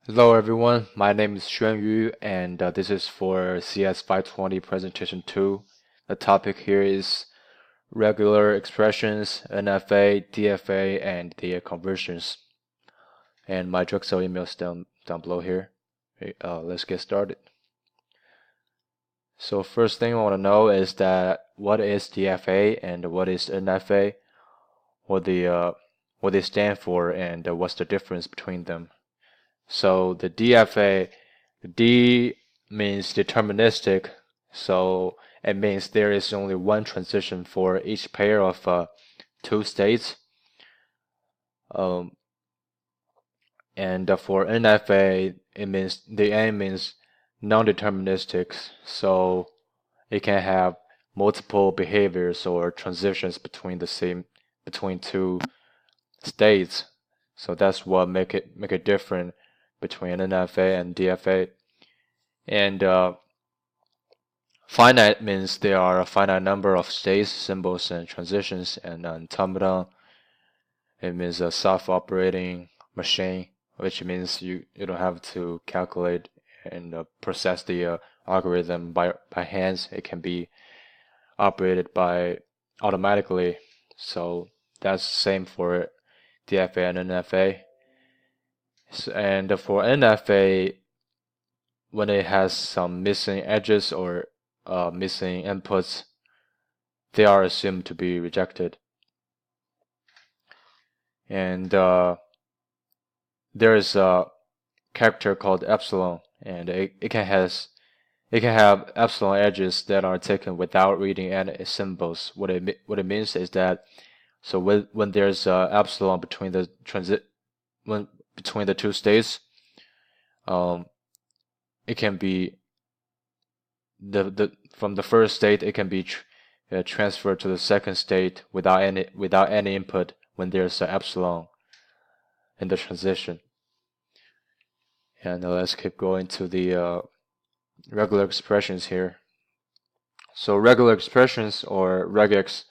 Hello everyone, my name is Xuanyu and this is for cs520 presentation 2. The topic here is regular expressions, NFA, DFA, and their conversions. And my Drexel email is down below here. Let's get started. So first thing I want to know is that what is DFA and what is NFA, what they stand for, and what's the difference between them. So the DFA, the D means deterministic, so it means there is only one transition for each pair of two states. And for NFA, it means the N means non-deterministic, so it can have multiple behaviors or transitions between two states. So that's what make it different between NFA and DFA. And finite means there are a finite number of states, symbols, and transitions. And automaton, it means a self-operating machine, which means you don't have to calculate and process the algorithm by hands. It can be operated by automatically. So that's the same for DFA and NFA. And for NFA, when it has some missing edges or missing inputs, they are assumed to be rejected. And there is a character called epsilon, and it can have epsilon edges that are taken without reading any symbols. What it means is that so when there's epsilon between the between the two states, it can be from the first state it can be transferred to the second state without any input when there's an epsilon in the transition. And let's keep going to the regular expressions here. So regular expressions, or regex,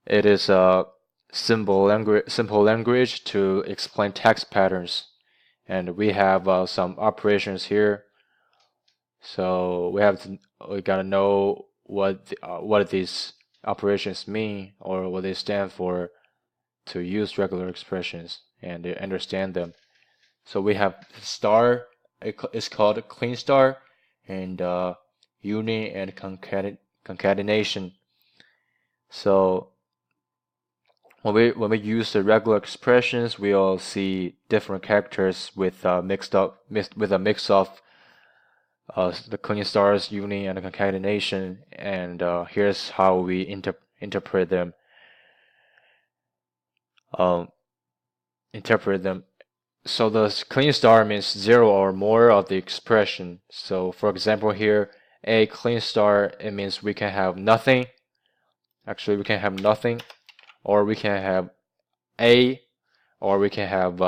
it is a simple language to explain text patterns, and we have some operations here. So we gotta know what these operations mean or what they stand for to use regular expressions and understand them. So we have star, it's called clean star, and union and concatenation. So when we use the regular expressions, we all see different characters with a mix of the clean stars, union, and concatenation. And here's how we interpret them. So the clean star means 0 or more of the expression. So for example here, a clean star, it means we can have nothing. Actually, we can have nothing, or we can have a, or we can have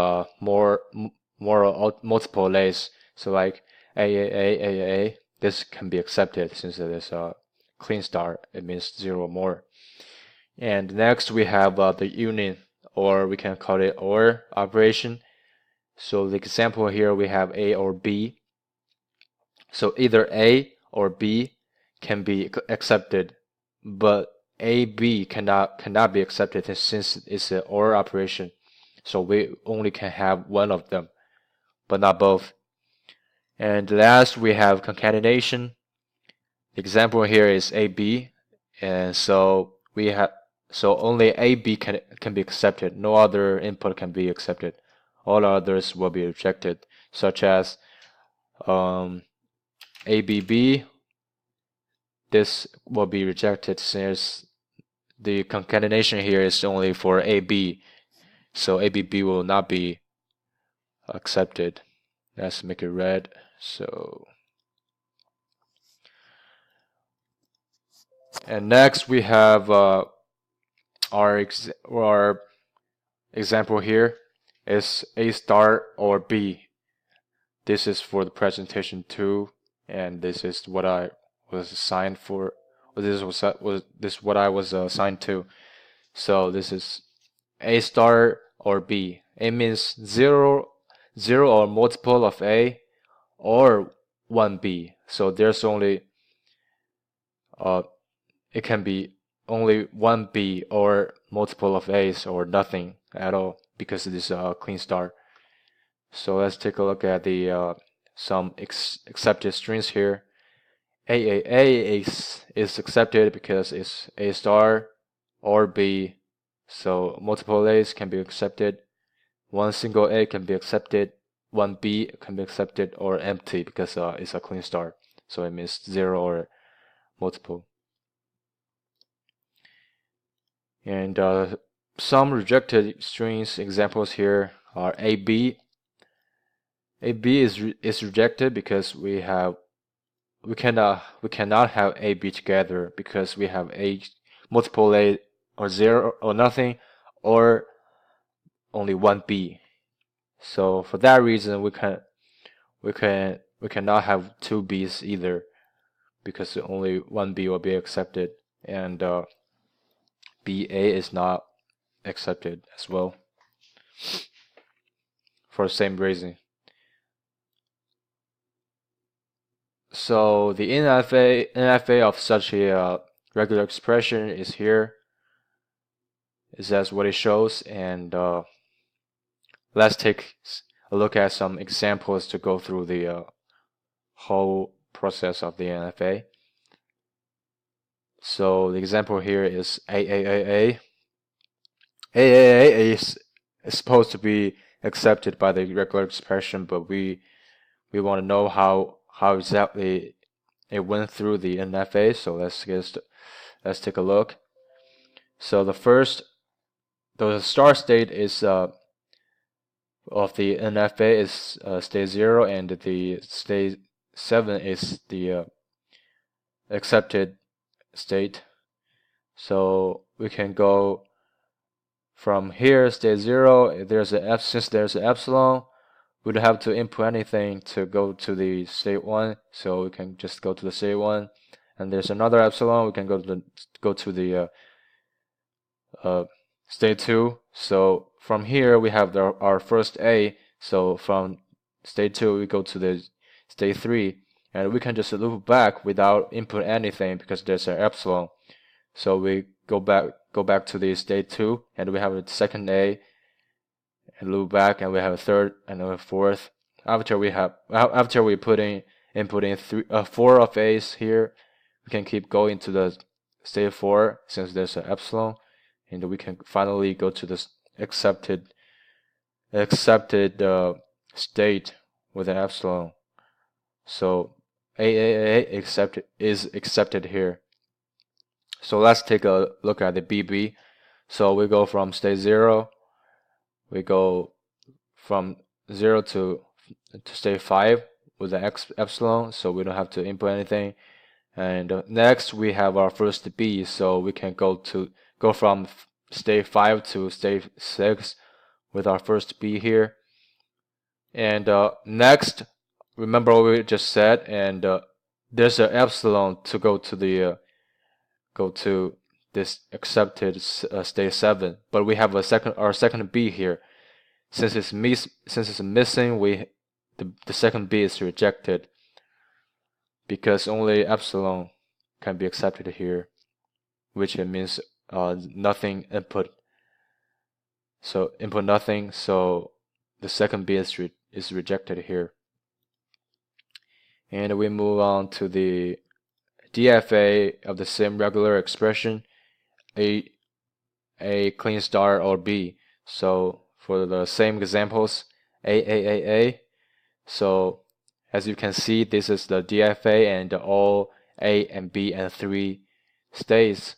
multiple lays. So like a. This can be accepted since it is a clean star. It means 0 or more. And next we have the union, or we can call it OR operation. So the example here, we have A or B. So either A or B can be accepted, but A, B cannot be accepted since it's an OR operation. So we only can have one of them, but not both. And last we have concatenation. The example here is AB, and so only AB can be accepted. No other input can be accepted. All others will be rejected, such as ABB. This will be rejected since the concatenation here is only for AB, so ABB will not be accepted. Let's make it red. So, and next we have our example here is A star or B. This is for the presentation 2, and this is what I was assigned for. This was what I was assigned to. So this is A star or B. It means 0 0 or multiple of A or 1B. So there's only it can be only 1B or multiple of A's or nothing at all because it is a clean start. So let's take a look at the some accepted strings here. AAA is accepted because it's A star or B. So multiple A's can be accepted. One single A can be accepted. One B can be accepted, or empty because it's a clean start. So it means 0 or multiple. And some rejected strings examples here are AB. AB is rejected because we cannot have AB together because we have A multiple A or 0 or nothing or only one B. So for that reason we cannot have two B's either because only one B will be accepted, and BA is not accepted as well for the same reason. So the NFA of such a regular expression is here. Is as what it shows, and let's take a look at some examples to go through the whole process of the NFA. So the example here is AAAA. AAA is supposed to be accepted by the regular expression, but we want to know how exactly it went through the NFA. So let's take a look. So the start state is of the NFA is state 0, and the state 7 is the accepted state. So we can go from here, state 0. Since there's an epsilon, we don't have to input anything to go to the state 1. So we can just go to the state 1. And there's another epsilon. We can go to the state 2. So from here we have our first A. So from state 2 we go to the state 3, and we can just loop back without input anything because there's an epsilon. So we go back to the state 2, and we have a second A, and loop back, and we have a third and a fourth. After we inputting 4 of A's here, we can keep going to the state 4 since there's an epsilon, and we can finally go to this accepted state with an epsilon. So AAA is accepted here. So let's take a look at the BB. So we go from state 0, we go from 0 to state 5 with the epsilon, so we don't have to input anything. And next we have our first B, so we can go from state 5 to state 6 with our first B here. And next, remember what we just said, and there's an epsilon to go to this accepted state 7, but we have our second B here. Since it's missing, the second B is rejected because only epsilon can be accepted here, which it means nothing input. So input nothing, so the second B is rejected here. And we move on to the DFA of the same regular expression, A clean star or B. So for the same examples, AAAA. So as you can see, this is the DFA, and all A and B and 3 states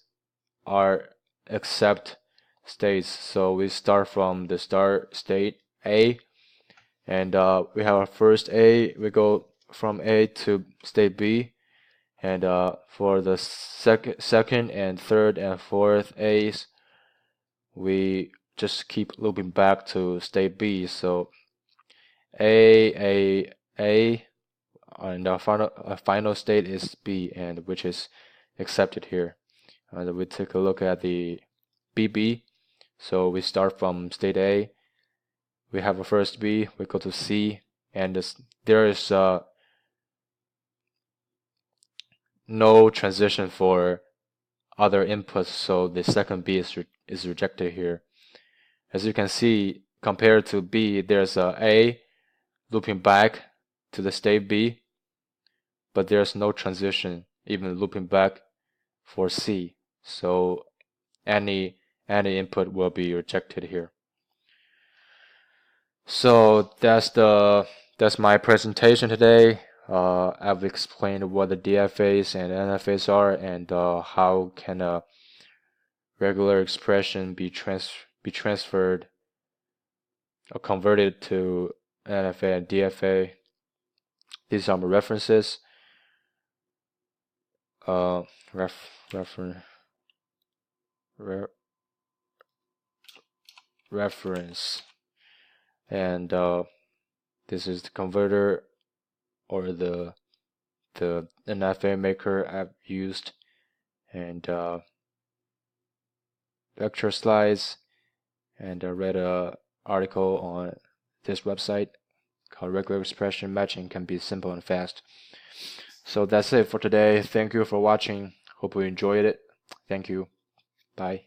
are accept states. So we start from the start state A, and we have our first A. We go from A to state B, and for the second and third and fourth A's, we just keep looping back to state B. So A, and our final state is B, and which is accepted here. And we take a look at the BB. So we start from state A, we have a first B, we go to C, and there is no transition for other inputs, so the second B is rejected here. As you can see, compared to B, there's A looping back to the state B, but there's no transition even looping back for C, so any input will be rejected here. So that's my presentation today. I've explained what the DFAs and NFAs are, and how can a regular expression be transferred or converted to NFA and DFA. These are my references. Reference, and this is the converter or the NFA maker I've used, and lecture slides, and I read an article on this website called Regular Expression Matching Can Be Simple and Fast. So that's it for today. Thank you for watching. Hope you enjoyed it. Thank you. Bye.